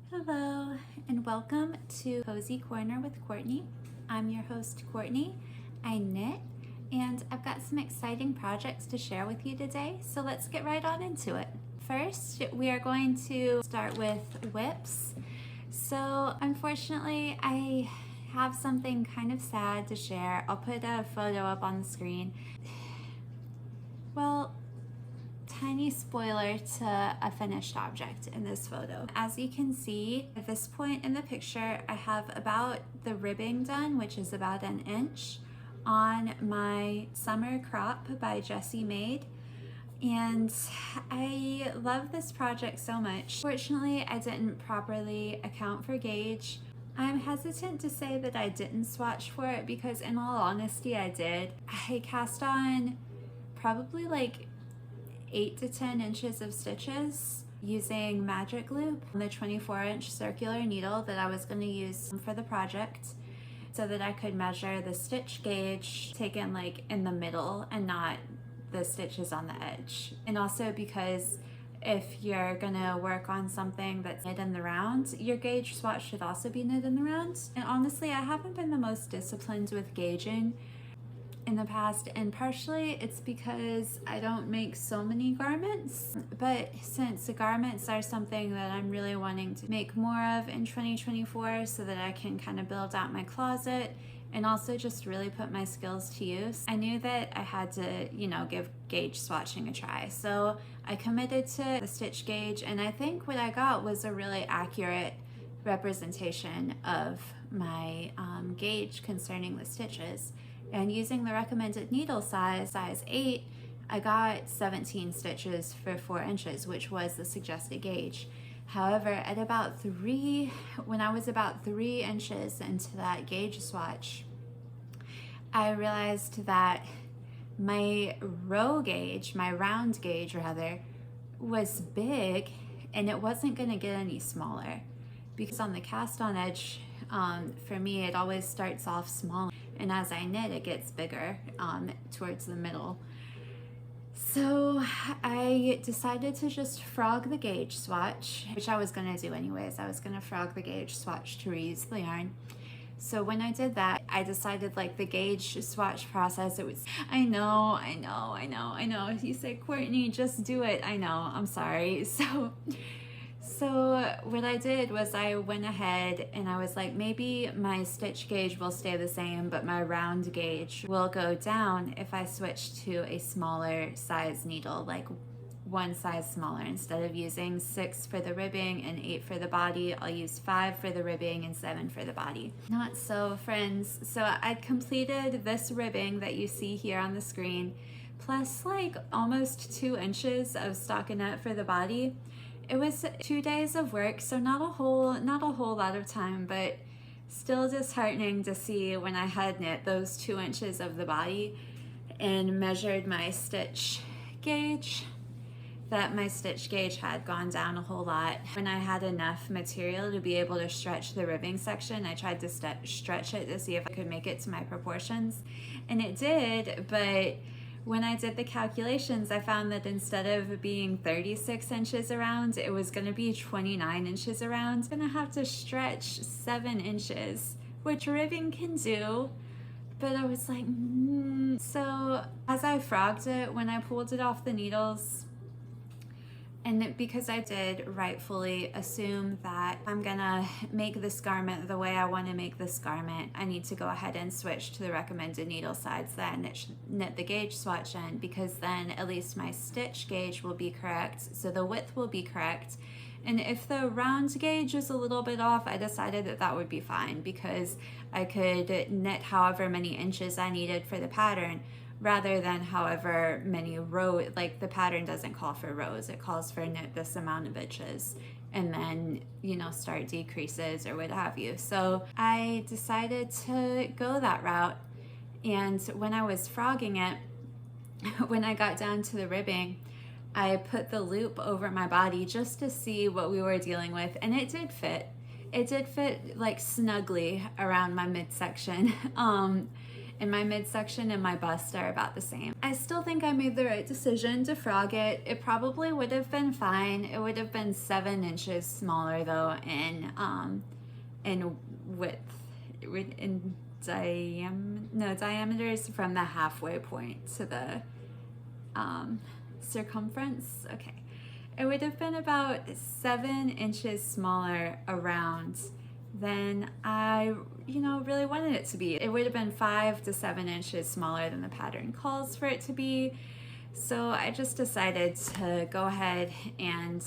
Hello and welcome to Cozy Corner with Courtney. I'm your host Courtney. I knit and I've got some exciting projects to share with you today, so let's get right on into it. First, we are going to start with whips. So unfortunately, I have something kind of sad to share. I'll put a photo up on the screen. Well, tiny spoiler to a finished object in this photo. As you can see, at this point in the picture, I have about the ribbing done, which is about an inch, on my summer crop by Jessie Made. And I love this project so much. Fortunately, I didn't properly account for gauge. I'm hesitant to say that I didn't swatch for it because in all honesty, I did. I cast on probably like 8 to 10 inches of stitches using Magic Loop, the 24-inch circular needle that I was going to use for the project, so that I could measure the stitch gauge taken like in the middle and not the stitches on the edge. And also because if you're gonna work on something that's knit in the round, your gauge swatch should also be knit in the round. And honestly, I haven't been the most disciplined with gauging in the past, and partially it's because I don't make so many garments, but since the garments are something that I'm really wanting to make more of in 2024 so that I can kind of build out my closet and also just really put my skills to use, I knew that I had to, give gauge swatching a try. So I committed to the stitch gauge, and I think what I got was a really accurate representation of my gauge concerning the stitches. And using the recommended needle size 8, I got 17 stitches for 4 inches, which was the suggested gauge. However, at about 3, when I was about 3 inches into that gauge swatch, I realized that my round gauge rather, was big, and it wasn't going to get any smaller. Because on the cast on edge, for me, it always starts off small, and as I knit, it gets bigger towards the middle. So I decided to just frog the gauge swatch, which I was gonna do anyways. I was gonna frog the gauge swatch to reuse the yarn. So when I did that, I decided like the gauge swatch process, I know. You say, Courtney, just do it. I know, I'm sorry. So what I did was I went ahead and I was like, maybe my stitch gauge will stay the same, but my round gauge will go down if I switch to a smaller size needle, like one size smaller. Instead of using 6 for the ribbing and 8 for the body, I'll use 5 for the ribbing and 7 for the body. Not so, friends. So I completed this ribbing that you see here on the screen, plus like almost 2 inches of stockinette for the body. It was 2 days of work, so not a whole lot of time, but still disheartening to see when I had knit those 2 inches of the body and measured my stitch gauge, that my stitch gauge had gone down a whole lot. When I had enough material to be able to stretch the ribbing section, I tried to stretch it to see if I could make it to my proportions, and it did, but when I did the calculations, I found that instead of being 36 inches around, it was gonna be 29 inches around. I'm gonna have to stretch 7 inches, which ribbing can do, but I was like, So as I frogged it, when I pulled it off the needles, and because I did rightfully assume that I'm gonna make this garment the way I wanna make this garment, I need to go ahead and switch to the recommended needle size that I knit the gauge swatch in, because then at least my stitch gauge will be correct, so the width will be correct. And if the round gauge is a little bit off, I decided that that would be fine, because I could knit however many inches I needed for the pattern, rather than however many rows. Like the pattern doesn't call for rows, it calls for knit this amount of inches and then start decreases or what have you. So I decided to go that route, and when I was frogging it, when I got down to the ribbing, I put the loop over my body just to see what we were dealing with, and it did fit. It did fit like snugly around my midsection. and my midsection and my bust are about the same. I still think I made the right decision to frog it. It probably would have been fine. It would have been 7 inches smaller though in width, in diameters from the halfway point to the circumference. Okay, it would have been about 7 inches smaller around than I really wanted it to be. It would have been 5 to 7 inches smaller than the pattern calls for it to be. So I just decided to go ahead and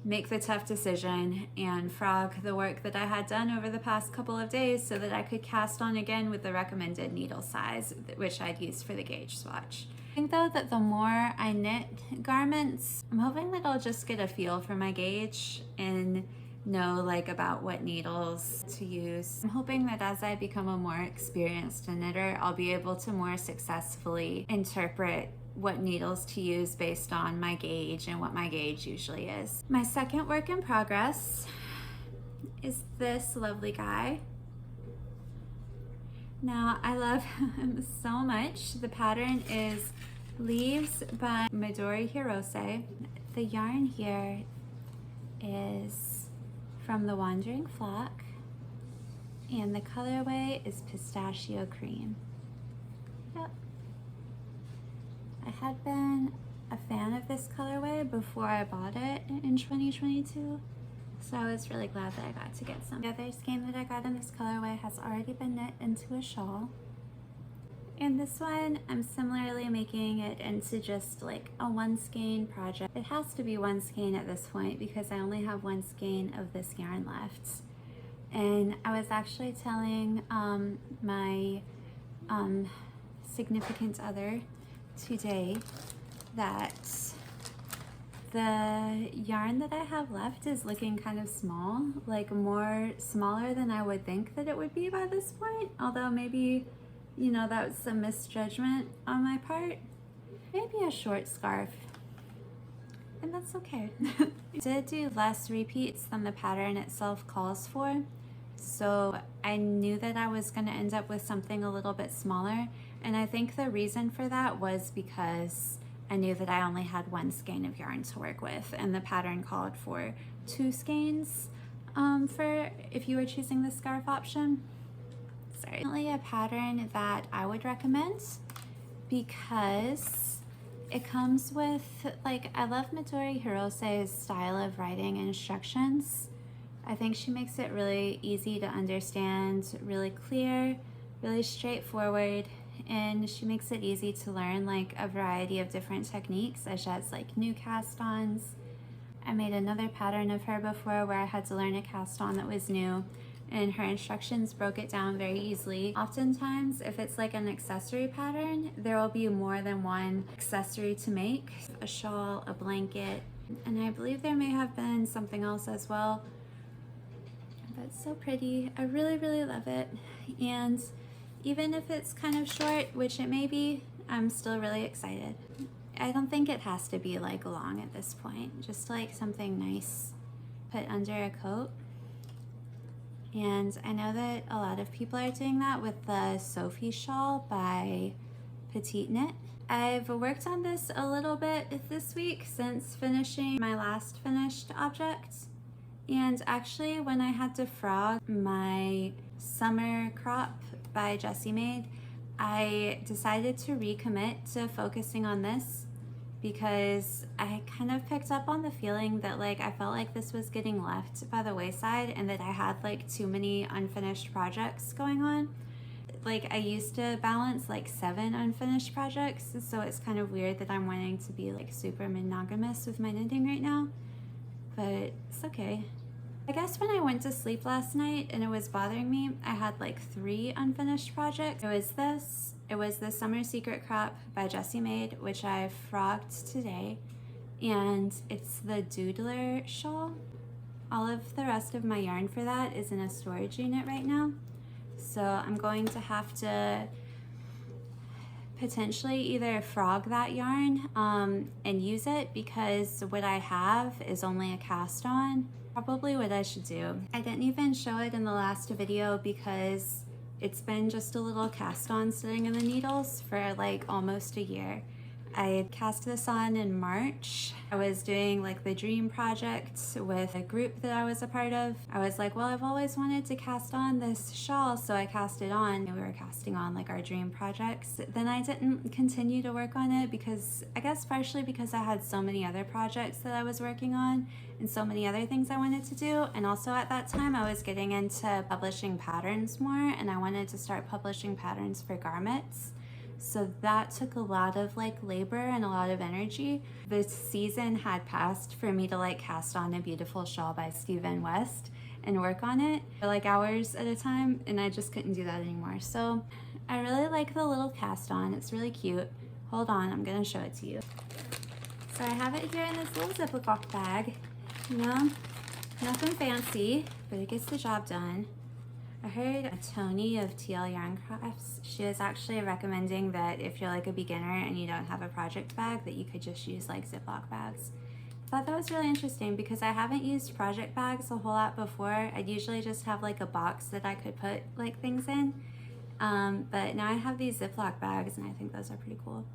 make the tough decision and frog the work that I had done over the past couple of days so that I could cast on again with the recommended needle size, which I'd used for the gauge swatch. I think though that the more I knit garments, I'm hoping that I'll just get a feel for my gauge and know like about what needles to use. I'm hoping that as I become a more experienced knitter, I'll be able to more successfully interpret what needles to use based on my gauge and what my gauge usually is. My second work in progress is this lovely guy. Now I love him so much. The pattern is Leaves by Midori Hirose. The yarn here is from the Wandering Flock, and the colorway is Pistachio Cream. Yep. I had been a fan of this colorway before I bought it in 2022, so I was really glad that I got to get some. The other skein that I got in this colorway has already been knit into a shawl, and this one I'm similarly making it into just like a 1 skein project. It has to be 1 skein at this point because I only have 1 skein of this yarn left. And I was actually telling my significant other today that the yarn that I have left is looking kind of small, like smaller than I would think that it would be by this point, although maybe that was some misjudgment on my part. Maybe a short scarf, and that's okay. I did do less repeats than the pattern itself calls for, so I knew that I was going to end up with something a little bit smaller, and I think the reason for that was because I knew that I only had 1 skein of yarn to work with, and the pattern called for 2 skeins for if you were choosing the scarf option. Certainly a pattern that I would recommend because it comes with, like, I love Midori Hirose's style of writing instructions. I think she makes it really easy to understand, really clear, really straightforward, and she makes it easy to learn like a variety of different techniques, such as like new cast-ons. I made another pattern of her before where I had to learn a cast-on that was new, and her instructions broke it down very easily. Oftentimes, if it's like an accessory pattern, there will be more than 1 accessory to make. A shawl, a blanket, and I believe there may have been something else as well. But it's so pretty. I really, really love it. And even if it's kind of short, which it may be, I'm still really excited. I don't think it has to be like long at this point. Just like something nice put under a coat. And I know that a lot of people are doing that with the Sophie shawl by Petite Knit. I've worked on this a little bit this week since finishing my last finished object. And actually, when I had to frog my summer crop by Jessie Made, I decided to recommit to focusing on this because I kind of picked up on the feeling that like I felt like this was getting left by the wayside and that I had like too many unfinished projects going on. Like I used to balance like 7 unfinished projects, so it's kind of weird that I'm wanting to be like super monogamous with my knitting right now, but it's okay. I guess when I went to sleep last night and it was bothering me, I had like 3 unfinished projects. It was the Summer Secret Crop by Jessie Made, which I frogged today, and it's the Doodler shawl. All of the rest of my yarn for that is in a storage unit right now, so I'm going to have to potentially either frog that yarn and use it, because what I have is only a cast on. Probably what I should do. I didn't even show it in the last video because It's been just a little cast on sitting in the needles for like almost a year. I cast this on in March. I was doing like the dream project with a group that I was a part of. I was like, well, I've always wanted to cast on this shawl, so I cast it on. And we were casting on like our dream projects. Then I didn't continue to work on it because, I guess partially because I had so many other projects that I was working on and so many other things I wanted to do. And also at that time I was getting into publishing patterns more, and I wanted to start publishing patterns for garments. So that took a lot of like labor and a lot of energy. The season had passed for me to like cast on a beautiful shawl by Stephen West and work on it for like hours at a time, and I just couldn't do that anymore. So I really like the little cast on. It's really cute. Hold on, I'm gonna show it to you. So I have it here in this little Ziploc bag. You know, nothing fancy, but it gets the job done. I heard Tony of TL Yarn Crafts, she was actually recommending that if you're like a beginner and you don't have a project bag, that you could just use like Ziploc bags. I thought that was really interesting because I haven't used project bags a whole lot before. I'd usually just have like a box that I could put like things in. But now I have these Ziploc bags and I think those are pretty cool.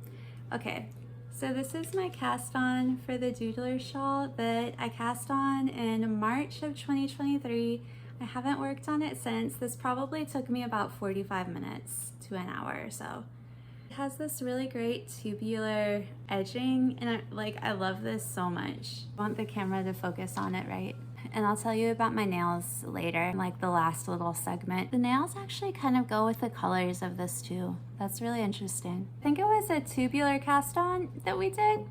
Okay, so this is my cast on for the Doodler shawl that I cast on in March of 2023. I haven't worked on it since. This probably took me about 45 minutes to an hour or so. It has this really great tubular edging, and I love this so much. I want the camera to focus on it, right? And I'll tell you about my nails later, like the last little segment. The nails actually kind of go with the colors of this too. That's really interesting. I think it was a tubular cast on that we did,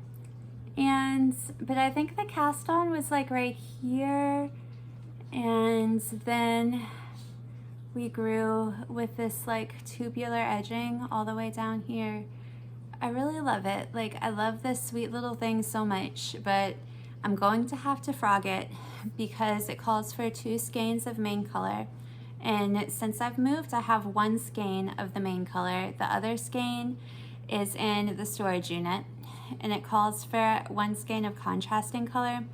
but I think the cast on was like right here, and then we grew with this like tubular edging all the way down here. I really love it. Like, I love this sweet little thing so much, but I'm going to have to frog it because it calls for 2 skeins of main color. And since I've moved, I have 1 skein of the main color. The other skein is in the storage unit, and it calls for 1 skein of contrasting color.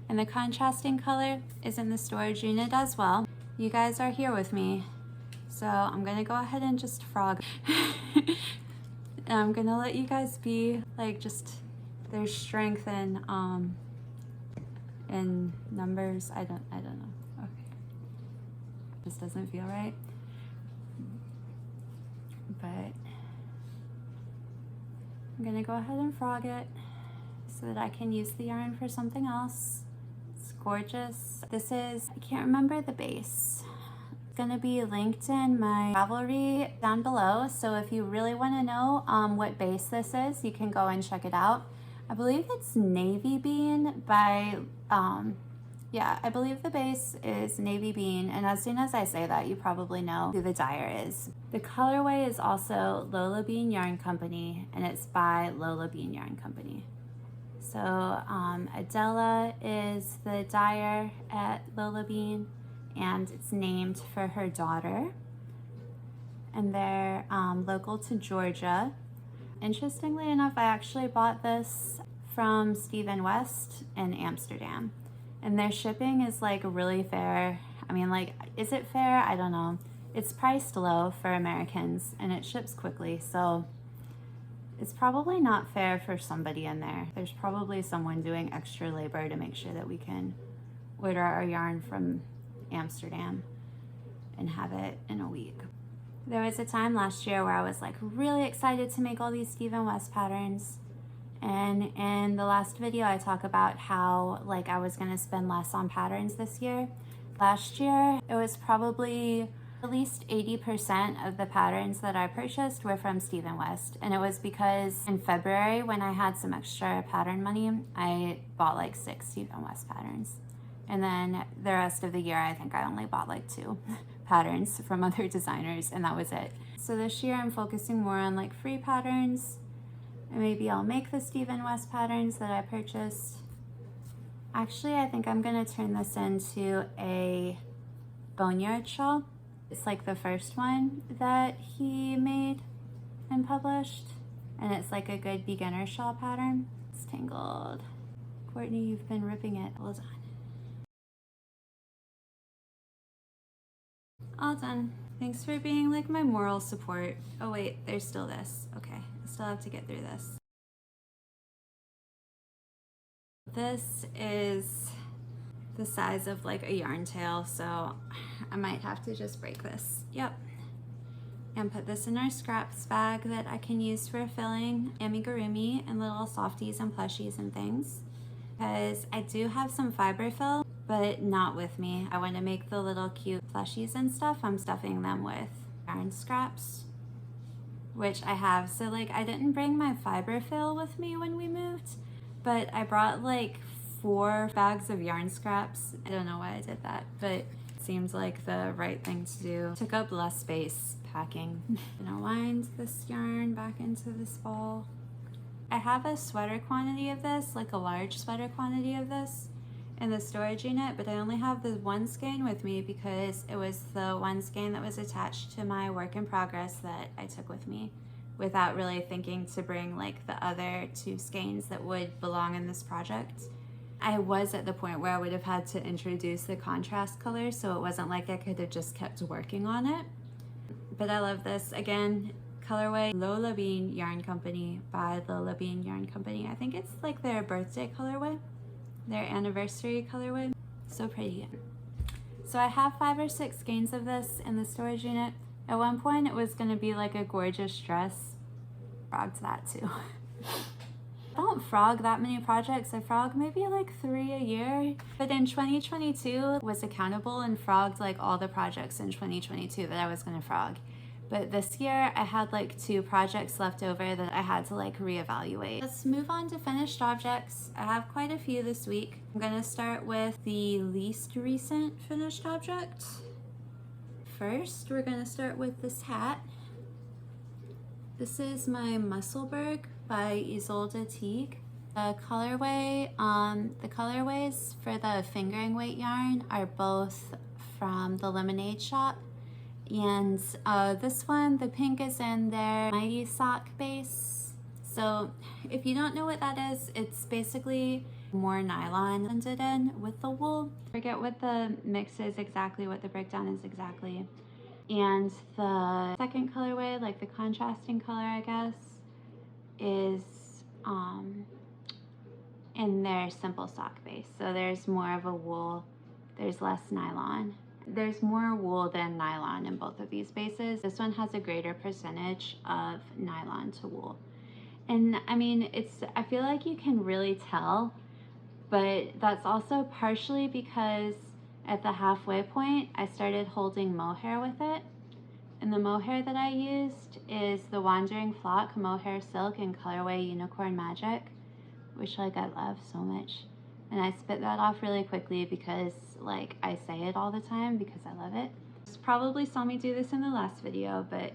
And the contrasting color is in the storage unit as well. You guys are here with me, so I'm gonna go ahead and just frog. And I'm gonna let you guys be like just their strength in numbers. I don't know. Okay, this doesn't feel right, but I'm gonna go ahead and frog it so that I can use the yarn for something else. Gorgeous. This is, I can't remember the base. It's gonna be linked in my Ravelry down below, so if you really want to know what base this is, you can go and check it out. I believe it's Navy Bean by yeah, I believe the base is Navy Bean, and as soon as I say that, you probably know who the dyer is. The colorway is also Lola Bean Yarn Company, and it's by Lola Bean Yarn Company. So Adela is the dyer at Lola Bean, and it's named for her daughter. And they're local to Georgia. Interestingly enough, I actually bought this from Stephen West in Amsterdam. And their shipping is like really fair. I mean, like, is it fair? I don't know. It's priced low for Americans and it ships quickly, so it's probably not fair for somebody in there. There's probably someone doing extra labor to make sure that we can order our yarn from Amsterdam and have it in a week. There was a time last year where I was like really excited to make all these Stephen West patterns. And in the last video, I talk about how like I was gonna spend less on patterns this year. Last year, it was probably at least 80% of the patterns that I purchased were from Stephen West. And it was because in February, when I had some extra pattern money, I bought like 6 Stephen West patterns. And then the rest of the year, I think I only bought like 2 patterns from other designers, and that was it. So this year I'm focusing more on like free patterns, and maybe I'll make the Stephen West patterns that I purchased. Actually, I think I'm gonna turn this into a boneyard shawl. It's like the first one that he made and published, and it's like a good beginner shawl pattern. It's tangled. Courtney, you've been ripping it. All done. All done. Thanks for being like my moral support. Oh wait, there's still this. Okay, I still have to get through this. This is the size of like a yarn tail, so I might have to just break this. Yep. And put this in our scraps bag that I can use for filling amigurumi and little softies and plushies and things. Because I do have some fiber fill, but not with me. I want to make the little cute plushies and stuff. I'm stuffing them with yarn scraps, which I have. So like I didn't bring my fiber fill with me when we moved, but I brought like 4 bags of yarn scraps. I don't know why I did that, but it seems like the right thing to do. Took up less space packing. I'm gonna wind this yarn back into this ball. I have a sweater quantity of this, like a large sweater quantity of this in the storage unit, but I only have the one skein with me because it was the one skein that was attached to my work in progress that I took with me without really thinking to bring like the other 2 skeins that would belong in this project. I was at the point where I would have had to introduce the contrast color, so it wasn't like I could have just kept working on it. But I love this. Again, colorway Lola Bean Yarn Company by Lola Bean Yarn Company. I think it's like their birthday colorway, their anniversary colorway. So pretty. So I have 5 or 6 skeins of this in the storage unit. At one point it was going to be like a gorgeous dress. Frogged that too. I don't frog that many projects. I frog maybe like 3 a year. But in 2022 was accountable and frogged like all the projects in 2022 that I was going to frog. But this year I had like 2 projects left over that I had to like reevaluate. Let's move on to finished objects. I have quite a few this week. I'm gonna start with the least recent finished object. First, we're gonna start with this hat. This is my Musselburgh by Isolde Teague. The colorways for the fingering weight yarn are both from the Lemonade Shop. And this one, the pink is in their Mighty Sock base. So if you don't know what that is, it's basically more nylon blended in with the wool. I forget what the mix is exactly, what the breakdown is exactly. And the second colorway, like the contrasting color, I guess, is in their simple sock base. So there's more of a wool, there's less nylon. There's more wool than nylon in both of these bases. This one has a greater percentage of nylon to wool. And I mean, I feel like you can really tell, but that's also partially because at the halfway point, I started holding mohair with it. And the mohair that I used is the Wandering Flock Mohair Silk in colorway Unicorn Magic, which like I love so much. And I spit that off really quickly because like I say it all the time because I love it. You probably saw me do this in the last video, but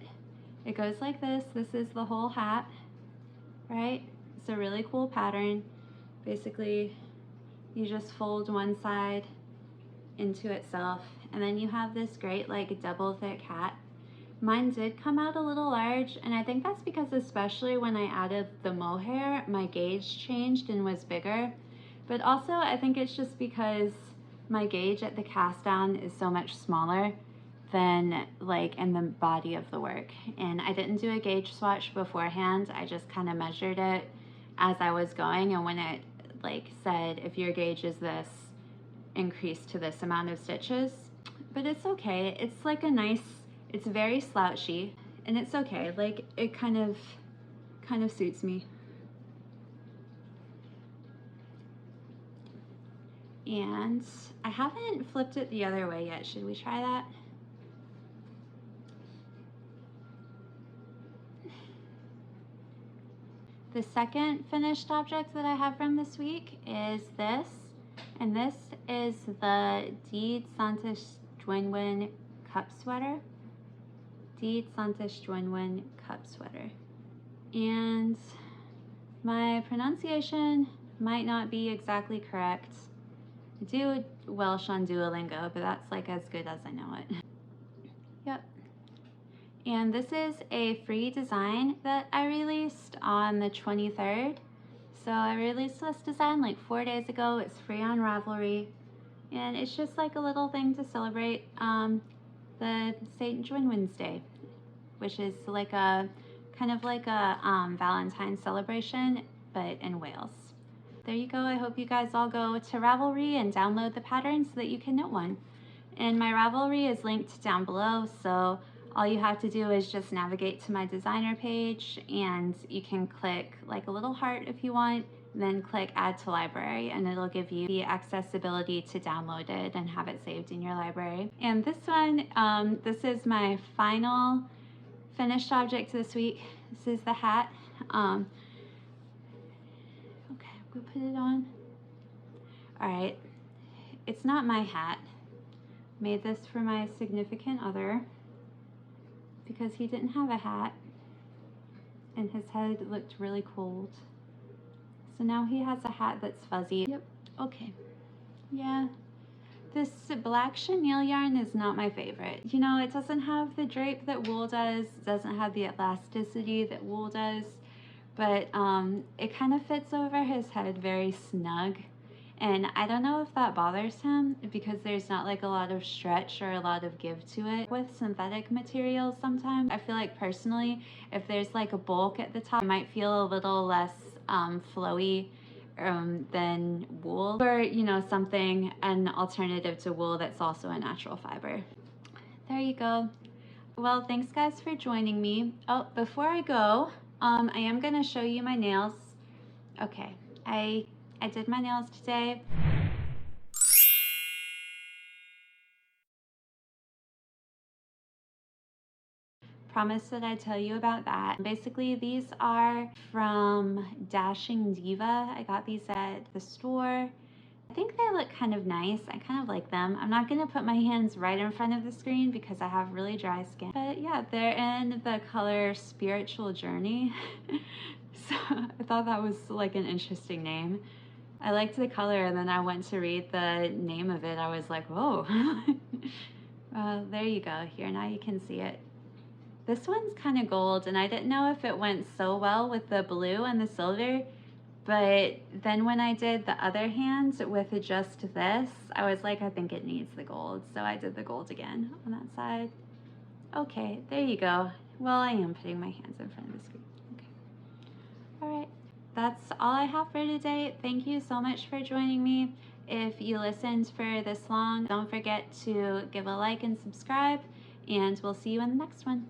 it goes like this. This is the whole hat, right? It's a really cool pattern. Basically, you just fold one side into itself, and then you have this great like double thick hat. Mine did come out a little large, and I think that's because especially when I added the mohair, my gauge changed and was bigger. But also I think it's just because my gauge at the cast down is so much smaller than like in the body of the work. And I didn't do a gauge swatch beforehand. I just kind of measured it as I was going, and when it like said, if your gauge is this, increase to this amount of stitches. But it's okay. It's like a nice, it's very slouchy, and it's okay. Like it kind of suits me. And I haven't flipped it the other way yet. Should we try that? The second finished object that I have from this week is this. And this is the Deed Santos Dwinwin cup sweater. Deed Santos Dwinwin cup sweater. And my pronunciation might not be exactly correct. I do Welsh on Duolingo, but that's like as good as I know it. Yep. And this is a free design that I released on the 23rd. So I released this design like 4 days ago. It's free on Ravelry. And it's just like a little thing to celebrate. the St. John Wednesday, which is like a kind of like a Valentine's celebration, but in Wales. There you go. I hope you guys all go to Ravelry and download the pattern so that you can knit one. And my Ravelry is linked down below, so all you have to do is just navigate to my designer page, and you can click like a little heart if you want, then click add to library, and it'll give you the accessibility to download it and have it saved in your library. And this one, this is my final finished object this week. This is the hat. Okay, we'll put it on. All right, it's not my hat. Made this for my significant other because he didn't have a hat and his head looked really cold. So now he has a hat that's fuzzy. Yep, okay. Yeah, this black chenille yarn is not my favorite. You know, it doesn't have the drape that wool does, it doesn't have the elasticity that wool does, but it kind of fits over his head very snug. And I don't know if that bothers him because there's not like a lot of stretch or a lot of give to it. With synthetic materials sometimes, I feel like personally, if there's like a bulk at the top, it might feel a little less flowy than wool. Or, you know, something, an alternative to wool that's also a natural fiber. There you go. Well, thanks guys for joining me. Oh, before I go, I am gonna show you my nails. Okay, I did my nails today. Promise that I'd tell you about that. Basically, these are from Dashing Diva. I got these at the store. I think they look kind of nice. I kind of like them. I'm not gonna put my hands right in front of the screen because I have really dry skin. But yeah, they're in the color Spiritual Journey. So I thought that was like an interesting name. I liked the color, and then I went to read the name of it. I was like, whoa. Well, there you go. Here, now you can see it. This one's kind of gold, and I didn't know if it went so well with the blue and the silver, but then when I did the other hand with just this, I was like, I think it needs the gold. So I did the gold again on that side. Okay, there you go. Well, I am putting my hands in front of the screen. Okay. All right. That's all I have for today. Thank you so much for joining me. If you listened for this long, don't forget to give a like and subscribe, and we'll see you in the next one.